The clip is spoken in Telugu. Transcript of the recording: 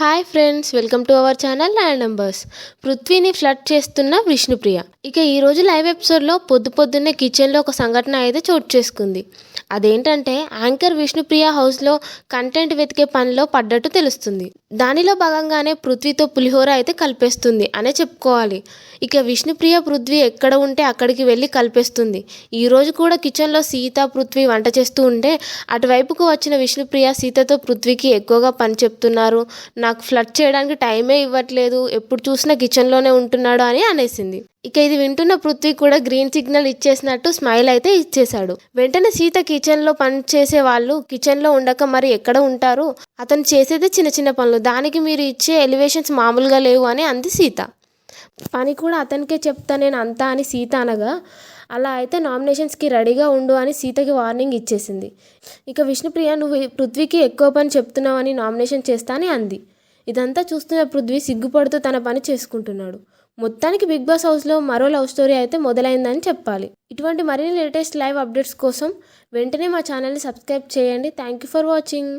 Hi friends, welcome to our channel land numbers. పృథ్వీని ఫ్లడ్ చేస్తున్న విష్ణుప్రియ. ఇక ఈరోజు లైవ్ ఎపిసోడ్లో పొద్దున్నే కిచెన్లో ఒక సంఘటన అయితే చోటు చేసుకుంది. అదేంటంటే యాంకర్ విష్ణుప్రియ హౌస్లో కంటెంట్ వెతికే పనిలో పడ్డట్టు తెలుస్తుంది. దానిలో భాగంగానే పృథ్వీతో పులిహోర అయితే కలిపేస్తుంది అనే చెప్పుకోవాలి. ఇక విష్ణుప్రియ పృథ్వీ ఎక్కడ ఉంటే అక్కడికి వెళ్ళి కలిపేస్తుంది. ఈరోజు కూడా కిచెన్లో సీత పృథ్వీ వంట చేస్తూ ఉంటే అటువైపుకు వచ్చిన విష్ణుప్రియ సీతతో పృథ్వీకి ఎక్కువగా పని చెప్తున్నారు, నాకు ఫ్లడ్ చేయడానికి టైమే ఇవ్వట్లేదు, ఎప్పుడు చూసినా కిచెన్లోనే ఉంటున్నాడు అని అనేసింది. ఇక ఇది వింటున్న పృథ్వీ కూడా గ్రీన్ సిగ్నల్ ఇచ్చేసినట్టు స్మైల్ అయితే ఇచ్చేశాడు. వెంటనే సీత కిచెన్లో పని చేసే వాళ్ళు కిచెన్లో ఉండక మరి ఎక్కడ ఉంటారు, అతను చేసేదే చిన్న చిన్న పనులు, దానికి మీరు ఇచ్చే ఎలివేషన్స్ మామూలుగా లేవు అని అంది సీత. పని కూడా అతనికే చెప్తా నేను అంతా అని సీత అనగా, అలా అయితే నామినేషన్స్కి రెడీగా ఉండు అని సీతకి వార్నింగ్ ఇచ్చేసింది. ఇక విష్ణుప్రియ నువ్వు పృథ్వీకి ఎక్కువ పని చెప్తున్నావు అని నామినేషన్ చేస్తా అని అంది. ఇదంతా చూస్తున్న పృథ్వీ సిగ్గుపడుతూ తన పని చేసుకుంటున్నాడు. మొత్తానికి బిగ్ బాస్ హౌస్లో మరో లవ్ స్టోరీ అయితే మొదలైందని చెప్పాలి. ఇటువంటి మరిన్ని లేటెస్ట్ లైవ్ అప్డేట్స్ కోసం వెంటనే మా ఛానల్ని సబ్స్క్రైబ్ చేయండి. Thank you for watching.